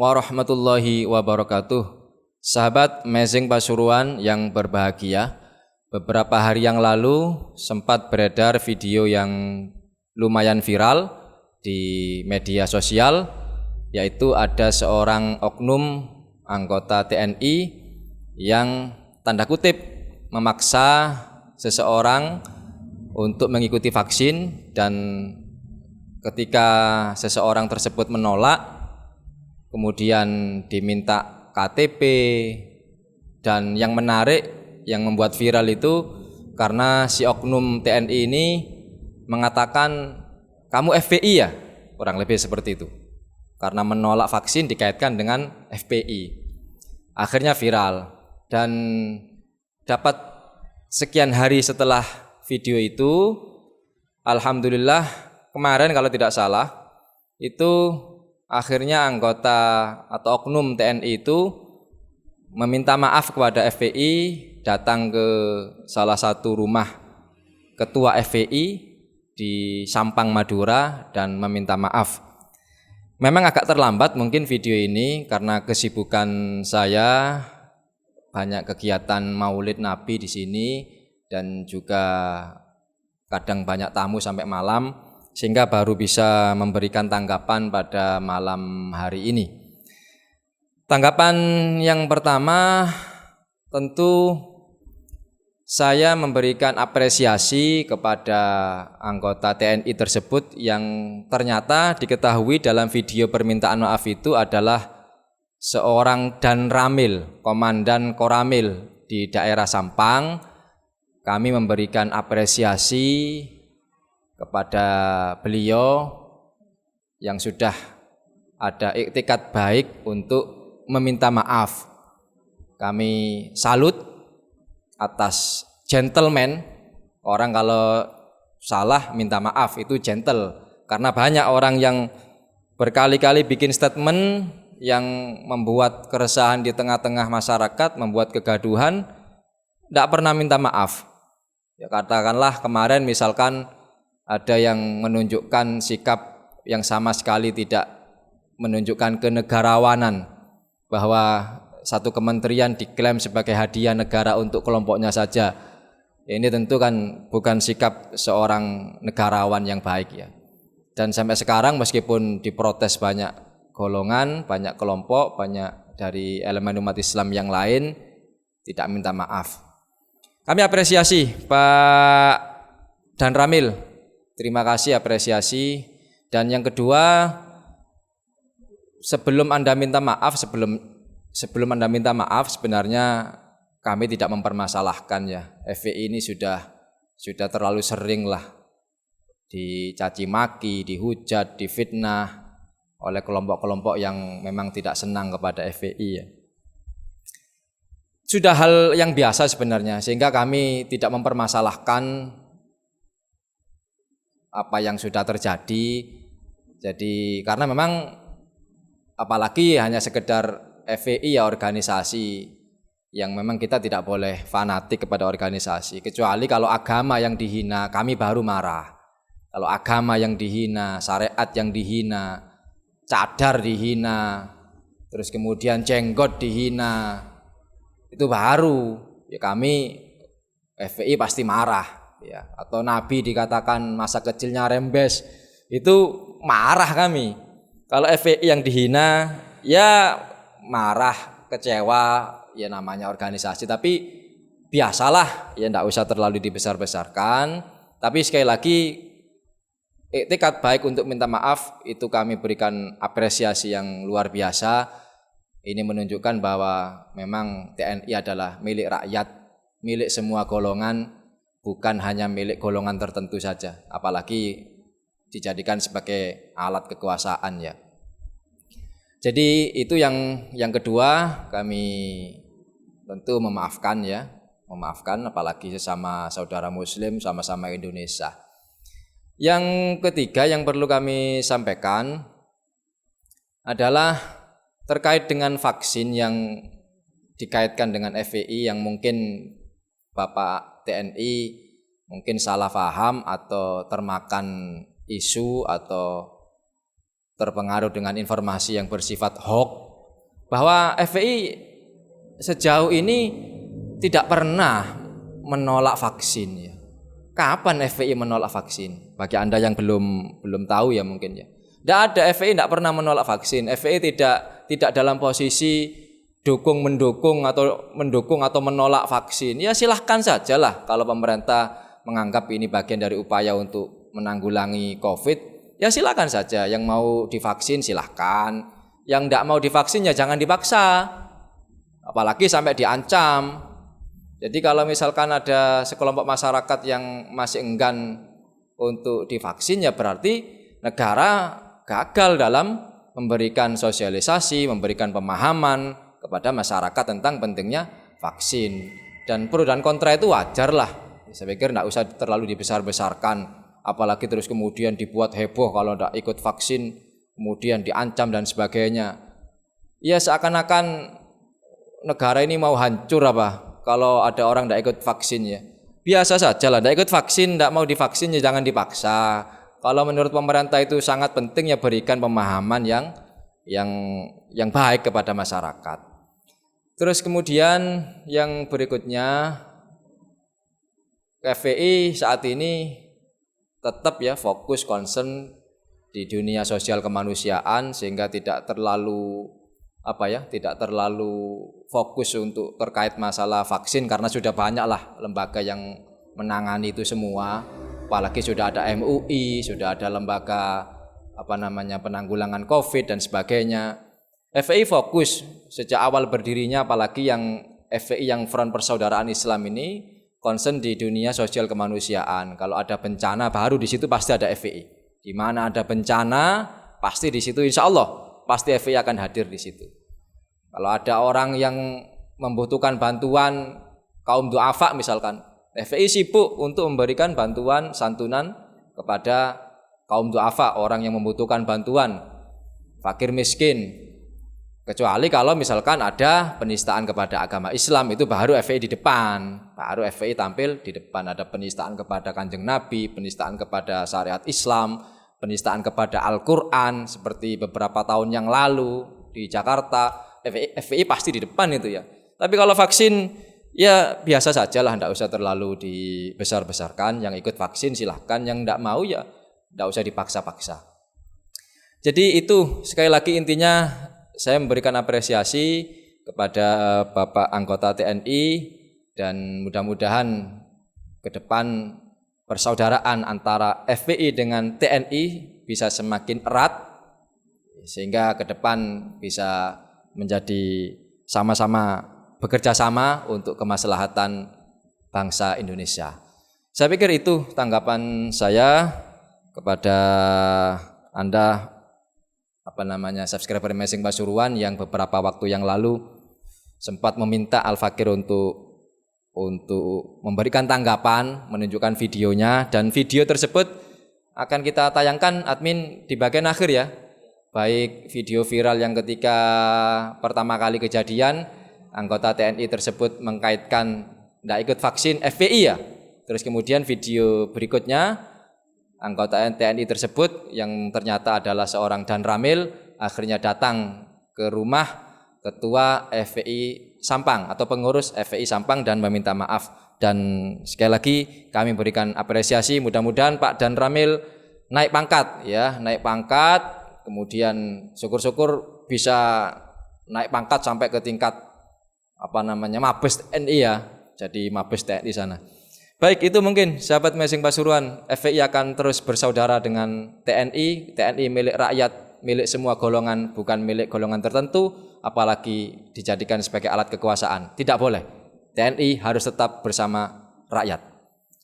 warahmatullahi wabarakatuh. Sahabat Amazing Pasuruan yang berbahagia, beberapa hari yang lalu sempat beredar video yang lumayan viral di media sosial, yaitu ada seorang oknum anggota TNI yang tanda kutip memaksa seseorang untuk mengikuti vaksin, dan ketika seseorang tersebut menolak, kemudian diminta KTP. Dan yang menarik, yang membuat viral itu karena si oknum TNI ini mengatakan, kamu FPI ya? Kurang lebih seperti itu. Karena menolak vaksin dikaitkan dengan FPI. Akhirnya viral, dan dapat sekian hari setelah video itu, alhamdulillah kemarin kalau tidak salah, itu akhirnya anggota atau oknum TNI itu meminta maaf kepada FPI, datang ke salah satu rumah ketua FPI di Sampang, Madura, dan meminta maaf. Memang agak terlambat mungkin video ini karena kesibukan saya, banyak kegiatan Maulid Nabi di sini, dan juga kadang banyak tamu sampai malam, sehingga baru bisa memberikan tanggapan pada malam hari ini. Tanggapan yang pertama, tentu saya memberikan apresiasi kepada anggota TNI tersebut yang ternyata diketahui dalam video permintaan maaf itu adalah seorang Danramil, Komandan Koramil di daerah Sampang. Kami memberikan apresiasi kepada beliau yang sudah ada iktikad baik untuk meminta maaf. Kami salut atas gentleman. Orang kalau salah minta maaf itu gentle, karena banyak orang yang berkali-kali bikin statement yang membuat keresahan di tengah-tengah masyarakat, membuat kegaduhan, tidak pernah minta maaf. Ya, katakanlah kemarin misalkan ada yang menunjukkan sikap yang sama sekali tidak menunjukkan kenegarawanan, bahwa satu kementerian diklaim sebagai hadiah negara untuk kelompoknya saja. Ini tentu kan bukan sikap seorang negarawan yang baik ya. Dan sampai sekarang meskipun diprotes banyak golongan, banyak kelompok, banyak dari elemen umat Islam yang lain tidak minta maaf. Kami apresiasi Pak Danramil, terima kasih, apresiasi. Dan yang kedua, sebelum Anda minta maaf, sebelum Anda minta maaf, sebenarnya kami tidak mempermasalahkan ya. FPI ini sudah terlalu sering lah dicaci maki, dihujat, difitnah oleh kelompok-kelompok yang memang tidak senang kepada FPI ya. Sudah hal yang biasa sebenarnya, sehingga kami tidak mempermasalahkan apa yang sudah terjadi. Jadi karena memang apalagi hanya sekedar FPI ya, organisasi yang memang kita tidak boleh fanatik kepada organisasi, kecuali kalau agama yang dihina kami baru marah. Kalau agama yang dihina, syariat yang dihina, cadar dihina, terus kemudian jenggot dihina, itu baru ya kami FPI pasti marah ya. Atau Nabi dikatakan masa kecilnya rembes, itu marah kami. Kalau FPI yang dihina ya marah, kecewa, ya namanya organisasi. Tapi biasalah, ya enggak usah terlalu dibesar-besarkan. Tapi sekali lagi, iktikad baik untuk minta maaf itu kami berikan apresiasi yang luar biasa. Ini menunjukkan bahwa memang TNI adalah milik rakyat, milik semua golongan, bukan hanya milik golongan tertentu saja, apalagi dijadikan sebagai alat kekuasaan ya. Jadi itu yang kedua, kami tentu memaafkan ya, memaafkan apalagi sesama saudara muslim, sama-sama Indonesia. Yang ketiga yang perlu kami sampaikan adalah terkait dengan vaksin yang dikaitkan dengan FPI, yang mungkin Bapak TNI mungkin salah paham atau termakan isu atau terpengaruh dengan informasi yang bersifat hoax bahwa FPI sejauh ini tidak pernah menolak vaksin ya. Kapan FPI menolak vaksin? Bagi Anda yang belum tahu ya mungkin ya. Tidak ada, FPI tidak pernah menolak vaksin. FPI tidak dalam posisi mendukung atau menolak vaksin. Ya silahkan sajalah kalau pemerintah menganggap ini bagian dari upaya untuk menanggulangi COVID, ya silakan saja. Yang mau divaksin silahkan, yang tidak mau divaksin ya jangan dipaksa, apalagi sampai diancam. Jadi kalau misalkan ada sekelompok masyarakat yang masih enggan untuk divaksin, ya berarti negara gagal dalam memberikan sosialisasi, memberikan pemahaman kepada masyarakat tentang pentingnya vaksin. Dan pro dan kontra itu wajar lah. Saya pikir tidak usah terlalu dibesar-besarkan, apalagi terus kemudian dibuat heboh kalau tidak ikut vaksin, kemudian diancam dan sebagainya. Ya seakan-akan negara ini mau hancur apa kalau ada orang tidak ikut vaksin ya. Biasa saja lah, tidak ikut vaksin, tidak mau divaksin ya jangan dipaksa. Kalau menurut pemerintah itu sangat penting ya berikan pemahaman yang baik kepada masyarakat. Terus kemudian yang berikutnya, FPI saat ini tetap ya fokus concern di dunia sosial kemanusiaan sehingga tidak terlalu fokus untuk terkait masalah vaksin karena sudah banyaklah lembaga yang menangani itu semua. Apalagi sudah ada MUI, sudah ada lembaga penanggulangan COVID dan sebagainya. FPI fokus sejak awal berdirinya, apalagi yang FPI yang Front Persaudaraan Islam ini concern di dunia sosial kemanusiaan. Kalau ada bencana baru di situ pasti ada FPI. Di mana ada bencana pasti di situ insya Allah pasti FPI akan hadir di situ. Kalau ada orang yang membutuhkan bantuan kaum duafa misalkan, FPI sibuk untuk memberikan bantuan santunan kepada kaum duafa, orang yang membutuhkan bantuan, fakir miskin. Kecuali kalau misalkan ada penistaan kepada agama Islam, itu baru FPI di depan, baru FPI tampil di depan. Ada penistaan kepada Kanjeng Nabi, penistaan kepada syariat Islam, penistaan kepada Al-Quran, seperti beberapa tahun yang lalu di Jakarta, FPI pasti di depan itu ya. Tapi kalau vaksin, ya biasa saja lah, tidak usah terlalu dibesar-besarkan. Yang ikut vaksin silahkan, yang tidak mau ya tidak usah dipaksa-paksa. Jadi itu sekali lagi intinya saya memberikan apresiasi kepada Bapak anggota TNI dan mudah-mudahan ke depan persaudaraan antara FPI dengan TNI bisa semakin erat sehingga ke depan bisa menjadi sama-sama bekerja sama untuk kemaslahatan bangsa Indonesia. Saya pikir itu tanggapan saya kepada Anda subscriber Amazing Pasuruan yang beberapa waktu yang lalu sempat meminta Al-Fakir untuk memberikan tanggapan, menunjukkan videonya, dan video tersebut akan kita tayangkan admin di bagian akhir ya. Baik video viral yang ketika pertama kali kejadian anggota TNI tersebut mengkaitkan tidak ikut vaksin FPI ya. Terus kemudian video berikutnya anggota TNI tersebut yang ternyata adalah seorang Dan Ramil akhirnya datang ke rumah ketua FPI Sampang atau pengurus FPI Sampang dan meminta maaf. Dan sekali lagi kami berikan apresiasi, mudah-mudahan Pak Dan Ramil naik pangkat ya, kemudian syukur-syukur bisa naik pangkat sampai ke tingkat Mabes TNI ya, jadi Mabes TNI sana. Baik, itu mungkin sahabat Amazing Pasuruan, FPI akan terus bersaudara dengan TNI milik rakyat, milik semua golongan, bukan milik golongan tertentu, apalagi dijadikan sebagai alat kekuasaan. Tidak boleh. TNI harus tetap bersama rakyat.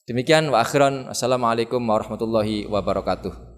Demikian wa akhiran, assalamualaikum warahmatullahi wabarakatuh.